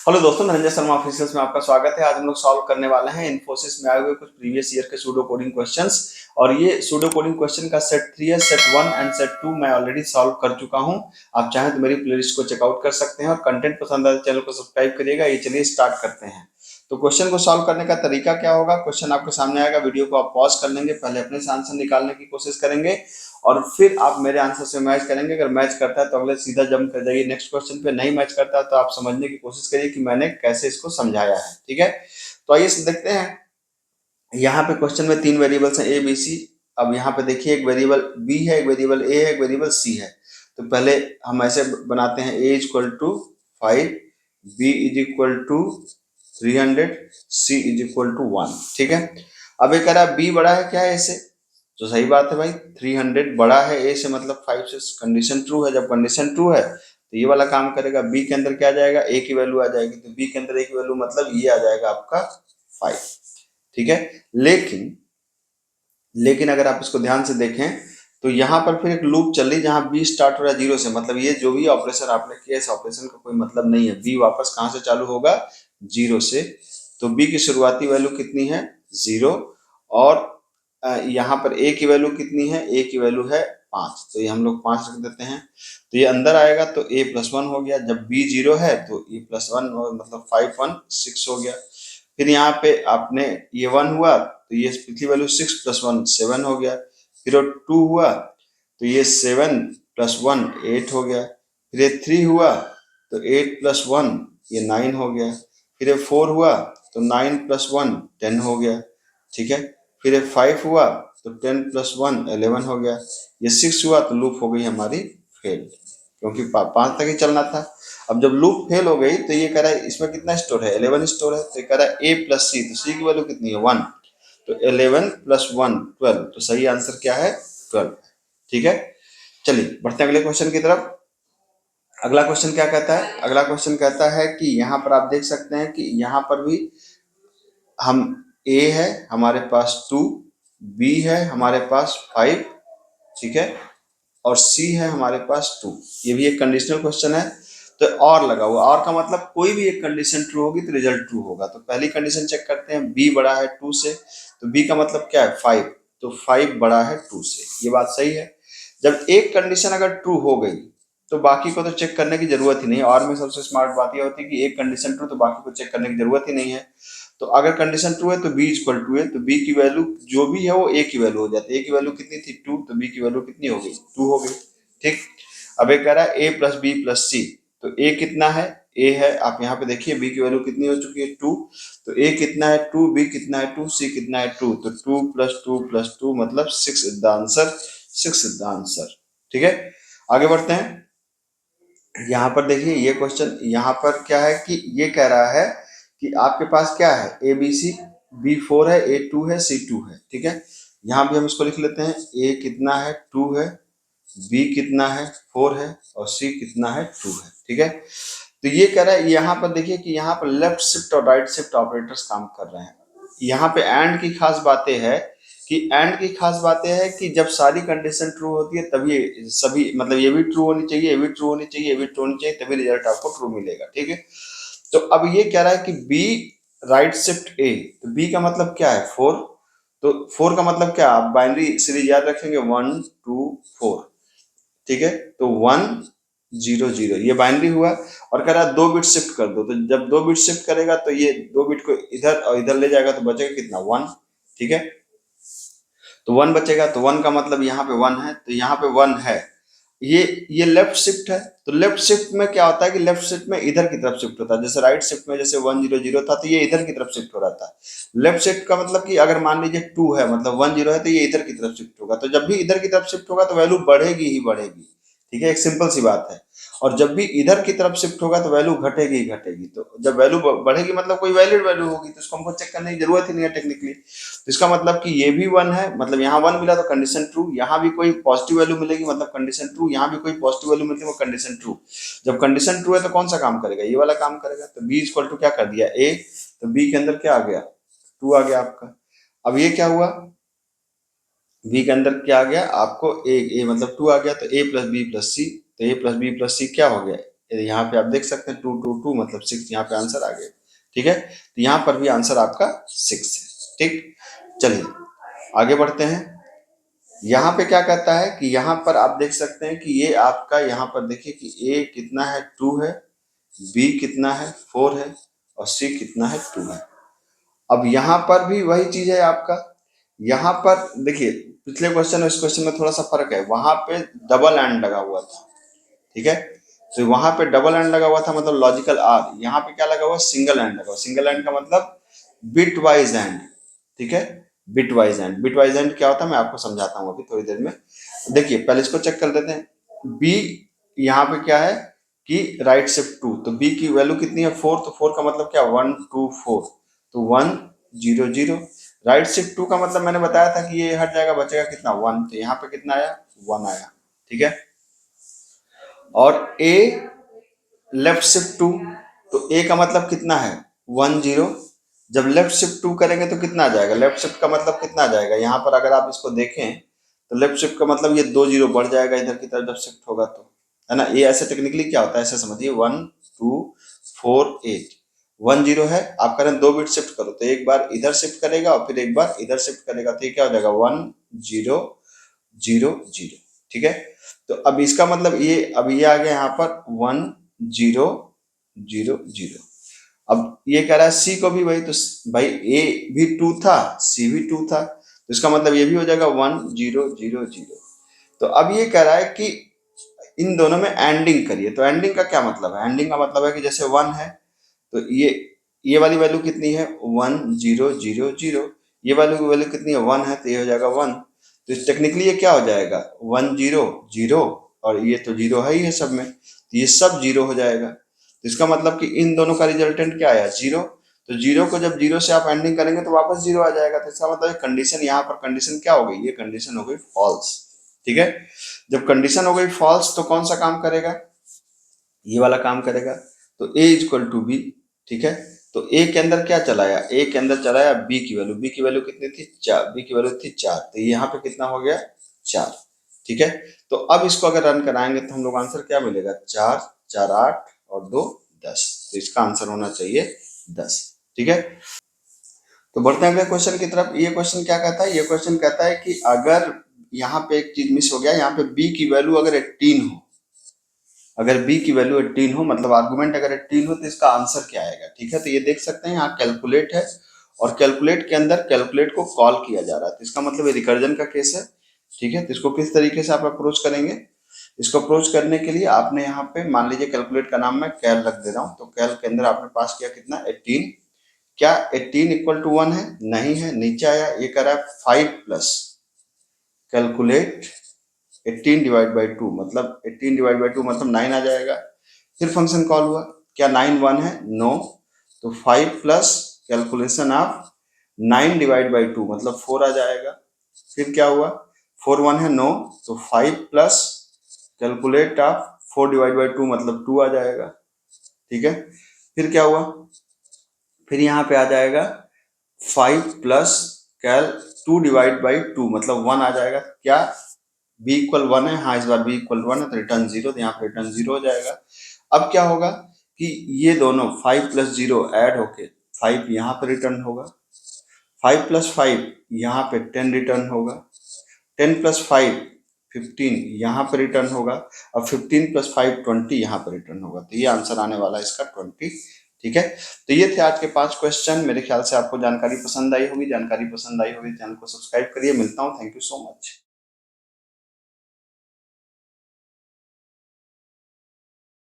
Hello दोस्तों, Dhananjay Sharma officials में आपका स्वागत है। आज हम लोग सॉल्व करने वाले हैं इन्फोसिस में आए हुए कुछ प्रीवियस ईयर के सूडो कोडिंग क्वेश्चंस। और ये सूडो कोडिंग क्वेश्चन का सेट 3 है, सेट 1 एंड सेट 2 मैं ऑलरेडी सॉल्व कर चुका हूं। आप चाहें तो मेरी प्लेलिस्ट को चेकआउट कर सकते हैं और कंटेंट पसंद आए तो चैनल को सब्सक्राइब करिएगा। ये चलिए स्टार्ट करते हैं। तो क्वेश्चन को सॉल्व करने का तरीका क्या होगा, क्वेश्चन आपके सामने आएगा, वीडियो को आप पॉज कर लेंगे, पहले अपने से आंसर निकालने की कोशिश करेंगे और फिर आप मेरे आंसर से मैच करेंगे। अगर मैच करता है तो अगले सीधा जंप कर जाइए नेक्स्ट क्वेश्चन पे, नहीं मैच करता है तो आप समझने की कोशिश करिए कि मैंने कैसे इसको समझाया है। ठीक है, तो आइए देखते हैं। यहाँ पे क्वेश्चन में 3 वेरिएबल्स हैं ए बी सी। अब यहाँ पे देखिए, एक वेरिएबल बी है, एक वेरिएबल ए है, एक वेरिएबल सी है। तो पहले हम ऐसे बनाते हैं, A equal to 5, B is equal to 300, C is equal to 1। ठीक है, अब ये कह रहा है बी बड़ा है क्या है ए से, तो सही बात है भाई, 300 बड़ा है ए से मतलब 5 से, कंडीशन ट्रू है। जब कंडीशन ट्रू है तो ये वाला काम करेगा, बी के अंदर क्या आ जाएगा, ए की वैल्यू आ जाएगी। तो बी के अंदर ए की वैल्यू मतलब ये आ जाएगा आपका 5। ठीक है, लेकिन लेकिन अगर आप इसको ध्यान से देखें तो यहाँ पर फिर एक लूप चल रही जहाँ बी स्टार्ट हो रहा है 0 से, मतलब ये जो भी ऑपरेशन आपने किया इस ऑपरेशन का कोई मतलब नहीं है। बी वापस कहाँ से चालू होगा, 0 से। तो बी की शुरुआती वैल्यू कितनी है, 0। और यहाँ पर ए की वैल्यू कितनी है, ए की वैल्यू है 5, तो ये हम लोग 5 रख देते हैं। तो ये अंदर आएगा तो ए प्लस 1 हो गया। जब बी 0 है तो ए प्लस 1 मतलब 5 1 6 हो गया। फिर यहाँ पे आपने ये 1 हुआ तो ये पिछली वैल्यू 6 प्लस 1 7 हो गया। फिर 2 हुआ तो ये 7 प्लस 1 8 हो गया। फिर ये 3 हुआ तो 8 प्लस 1 ये 9 हो गया। फिर ये 4 हुआ तो 9 प्लस 1 10 हो गया। ठीक है, फिर ये 5 हुआ तो 10 प्लस 1 11 हो गया। ये 6 हुआ तो लूप हो गई हमारी फेल, क्योंकि 5 तक ही चलना था। अब जब लूप फेल हो गई तो ये कह रहा है इसमें कितना स्टोर है, 11 स्टोर है। तो ये कह रहा है ए प्लस सी, तो सी की वैल्यू कितनी है 1। तो 11 प्लस 1 12, तो सही आंसर क्या है 12। ठीक है, चलिए बढ़ते हैं अगले क्वेश्चन की तरफ। अगला क्वेश्चन क्या कहता है, अगला क्वेश्चन कहता है कि यहाँ पर आप देख सकते हैं कि यहाँ पर भी हम ए है हमारे पास 2, बी है हमारे पास 5, ठीक है, और सी है हमारे पास 2। ये भी एक कंडीशनल क्वेश्चन है। तो और लगा हुआ, और का मतलब कोई भी एक कंडीशन ट्रू होगी तो रिजल्ट ट्रू होगा। तो पहली कंडीशन चेक करते हैं, बी बड़ा है 2 से, तो बी का मतलब क्या है 5, तो 5 बड़ा है 2 से, ये बात सही है। जब एक कंडीशन अगर ट्रू हो गई तो बाकी को तो चेक करने की जरूरत ही नहीं। और में सबसे स्मार्ट बात यह होती है कि एक कंडीशन ट्रू तो बाकी को चेक करने की जरूरत ही नहीं है। तो अगर कंडीशन ट्रू है तो बी इक्वल टू है, तो बी की वैल्यू जो भी है वो ए की वैल्यू हो जाती है। ए की वैल्यू कितनी थी 2, तो बी की वैल्यू कितनी हो गई 2 हो गई। ठीक, अब एक कह रहा है ए प्लस बी प्लस सी, तो ए कितना है, ए है, आप यहाँ पे देखिए बी की वैल्यू कितनी हो चुकी है 2, तो ए कितना है 2, बी कितना है 2, सी कितना है 2, तो 2 प्लस 2 प्लस 2 मतलब 6 is the answer, 6 is the answer. ठीक है, आगे बढ़ते हैं। यहाँ पर देखिए ये क्वेश्चन यहाँ पर क्या है कि ये कह रहा है कि आपके पास क्या है, ए बी सी, बी 4 है, ए 2 है, सी 2 है। ठीक है, यहाँ भी हम इसको लिख लेते हैं, ए कितना है 2 है, बी कितना है 4 है, और सी कितना है 2 है। ठीक है, तो ये कह रहा है यहाँ पर देखिए कि यहाँ पर लेफ्ट शिफ्ट और राइट शिफ्ट ऑपरेटर्स काम कर रहे हैं। यहाँ पे एंड की खास बातें है कि एंड की खास बातें है कि जब सारी कंडीशन ट्रू होती है तभी सभी, मतलब ये भी ट्रू होनी चाहिए, ये भी ट्रू होनी चाहिए, ये भी ट्रू होनी चाहिए, तभी रिजल्ट आपको ट्रू मिलेगा। ठीक है, तो अब ये कह रहा है कि बी राइट शिफ्ट ए, तो बी का मतलब क्या है 4, तो 4 का मतलब क्या, आप बाइनरी सीरीज याद रखेंगे 1 2 4। ठीक है, तो 1 0 0 ये बाइनरी हुआ। और कह रहा है 2 बिट शिफ्ट कर दो, तो जब 2 बिट शिफ्ट करेगा तो ये 2 बिट को इधर और इधर ले जाएगा तो बचेगा कितना 1। ठीक है, तो 1 बचेगा, तो 1 का मतलब यहाँ पे 1 है, तो यहाँ पे 1 है। ये लेफ्ट शिफ्ट है, तो लेफ्ट शिफ्ट में क्या होता है कि लेफ्ट शिफ्ट में इधर की तरफ शिफ्ट होता है। जैसे राइट शिफ्ट में जैसे 1 0 0 था तो ये इधर की तरफ शिफ्ट हो रहा था। लेफ्ट शिफ्ट का मतलब कि अगर मान लीजिए 2 है मतलब 1 0 है तो ये इधर की तरफ शिफ्ट होगा। तो जब भी इधर की तरफ शिफ्ट होगा तो वैल्यू बढ़ेगी ही बढ़ेगी। ठीक है, एक सिंपल सी बात है। और जब भी इधर की तरफ शिफ्ट होगा तो वैल्यू घटेगी ही घटेगी। तो जब वैल्यू बढ़ेगी मतलब कोई वैलिड वैल्यू होगी, तो इसको हमको चेक करने की जरूरत ही नहीं है टेक्निकली। तो इसका मतलब कि ये भी 1 है, मतलब यहाँ 1 मिला तो कंडीशन ट्रू, यहाँ भी कोई पॉजिटिव वैल्यू मिलेगी मतलब कंडीशन ट्रू, यहाँ भी कोई पॉजिटिव वैल्यू मिलती है वो कंडीशन ट्रू। जब कंडीशन ट्रू है तो कौन सा काम करेगा, ये वाला काम करेगा। तो बी इक्वल टू क्या कर दिया ए, तो बी के अंदर क्या आ गया 2 आ गया आपका। अब ये क्या हुआ, बी के अंदर क्या आ गया आपको ए, ए मतलब 2 आ गया, तो ए प्लस बी प्लस सी, तो ए प्लस बी प्लस सी क्या हो गया यहाँ पे आप देख सकते हैं 2 2 2 मतलब 6, यहाँ पे आंसर आ गया। ठीक है, तो यहाँ पर भी आंसर आपका 6 है। ठीक, चलिए आगे बढ़ते हैं। यहाँ पे क्या कहता है कि यहाँ पर आप देख सकते हैं कि ये आपका, यहाँ पर देखिए कि ए कितना है 2 है, बी कितना है 4 है, और सी कितना है 2 है। अब यहाँ पर भी वही चीज है आपका, यहाँ पर देखिए पिछले क्वेश्चन और इस क्वेश्चन में थोड़ा सा फर्क है, वहां पे डबल एंड लगा हुआ था। ठीक है, तो वहां पे डबल एंड लगा हुआ था मतलब लॉजिकल आर, यहाँ पे क्या लगा हुआ, सिंगल एंड लगा हुआ। सिंगल एंड का मतलब बिट वाइज एंड। ठीक है, bit wise and, bit wise and क्या होता है मैं आपको समझाता हूँ अभी थोड़ी देर में। देखिए पहले इसको चेक कर लेते हैं। बी यहाँ पे क्या है कि राइट शिफ्ट 2, तो बी की वैल्यू कितनी है 4, तो 4 का मतलब क्या 1 2 4, तो 1 0 0। राइट शिफ्ट 2 का मतलब मैंने बताया था कि ये हट जाएगा, बचेगा कितना 1, तो यहाँ पे कितना आया 1 आया। ठीक है, और ए लेफ्ट शिफ्ट 2, तो ए का मतलब कितना है 1 0। जब लेफ्ट शिफ्ट 2 करेंगे तो कितना आ जाएगा, लेफ्ट शिफ्ट का मतलब कितना आ जाएगा, यहाँ पर अगर आप इसको देखें तो लेफ्ट शिफ्ट का मतलब ये 2 0 बढ़ जाएगा इधर की तरफ जब शिफ्ट होगा तो, है ना। ये ऐसे टेक्निकली क्या होता है ऐसे समझिए, 1 2 4 8, 1 0 है, आप करें 2 बिट शिफ्ट करो तो एक बार इधर शिफ्ट करेगा और फिर एक बार इधर शिफ्ट करेगा, तो ये क्या हो जाएगा 1 0 0 0। ठीक है, तो अब इसका मतलब ये, अब ये आ गया यहाँ पर 1 0 0 0। अब ये कह रहा है सी को भी वही, तो भाई ए भी 2 था, सी भी 2 था, तो इसका मतलब ये भी हो जाएगा 1 0 0 0। तो अब ये कह रहा है कि इन दोनों में एंडिंग करिए, तो एंडिंग का क्या मतलब है, एंडिंग का मतलब है कि जैसे 1 है तो ये वाली वैल्यू कितनी है 1 0 0 0, ये वाली वैल्यू कितनी है 1 है, तो ये हो जाएगा 1। तो टेक्निकली ये क्या हो जाएगा 1 0 0, और ये तो जीरो है ही है सब में, तो ये सब जीरो हो जाएगा। तो इसका मतलब कि इन दोनों का रिजल्टेंट क्या आया 0, तो जीरो को जब जीरो से आप एंडिंग करेंगे तो वापस जीरो आ जाएगा, तो इसका मतलब कंडीशन, यहाँ पर कंडीशन क्या हो गई, ये कंडीशन हो गई फॉल्स। ठीक है, जब कंडीशन हो गई फॉल्स तो कौन सा काम करेगा, ये वाला काम करेगा, तो ए इक्वल टू बी। ठीक है, तो ए के अंदर क्या चलाया, ए के अंदर चलाया बी की वैल्यू, बी की वैल्यू कितनी थी 4, बी की वैल्यू थी 4, तो यहाँ पे कितना हो गया 4। ठीक है, तो अब इसको अगर रन कराएंगे तो हम लोग आंसर क्या मिलेगा 4 4 8 और 2 10, तो इसका आंसर होना चाहिए 10। ठीक है, तो बढ़ते हैं अगले क्वेश्चन की तरफ। ये क्वेश्चन क्या कहता है, ये क्वेश्चन कहता है कि अगर यहाँ पे एक चीज मिस हो गया, यहाँ पे बी की वैल्यू अगर 18 हो, अगर b की वैल्यू 18 हो, मतलब आर्गुमेंट अगर 18 हो, तो इसका आंसर क्या आएगा। ठीक है, तो ये देख सकते हैं यहाँ कैलकुलेट है, और कैलकुलेट के अंदर कैलकुलेट को कॉल किया जा रहा है, तो इसका मतलब ये रिकर्जन का केस है। ठीक है, तो इसको किस तरीके से आप अप्रोच करेंगे, इसको अप्रोच करने के लिए आपने यहाँ पे मान लीजिए कैलकुलेट का नाम मैं कैल रख दे रहा हूँ, तो कैल के अंदर आपने पास किया कितना 18, क्या 18 इक्वल टू 1 है, नहीं है, नीचे आया ये कह रहा है 5 प्लस कैलकुलेट 18 डिवाइड बाई 2, मतलब 18 डिवाइड बाई 2 मतलब 9 आ जाएगा। फिर फंक्शन कॉल हुआ, क्या 9 1 है, नो, तो 5 plus calculation of 9 divide by 2 मतलब 4 आ जाएगा। फिर क्या हुआ 4 1 है, नो, तो 5 plus calculate of 4 divide by 2 मतलब 2 आ जाएगा। ठीक है, फिर क्या हुआ, फिर यहाँ पे आ जाएगा 5 प्लस कैल 2 डिवाइड बाई 2 मतलब 1 आ जाएगा। क्या b इक्वल 1 है, हाँ इस बार b इक्वल 1 है तो रिटर्न 0, तो यहाँ पे रिटर्न 0 हो जाएगा। अब क्या होगा कि ये दोनों 5 प्लस 0 ऐड होके 5 यहाँ पे रिटर्न होगा, 5 प्लस 5 यहाँ पे 10 रिटर्न होगा, 10 प्लस 5 15 यहाँ पे रिटर्न होगा, और 15 प्लस 5 20 यहाँ पे रिटर्न होगा, तो ये आंसर आने वाला है इसका 20। ठीक है, तो ये थे आज के 5 क्वेश्चन। मेरे ख्याल से आपको जानकारी पसंद आई होगी, जानकारी पसंद आई होगी चैनल को सब्सक्राइब करिए। मिलता हूँ, थैंक यू सो मच।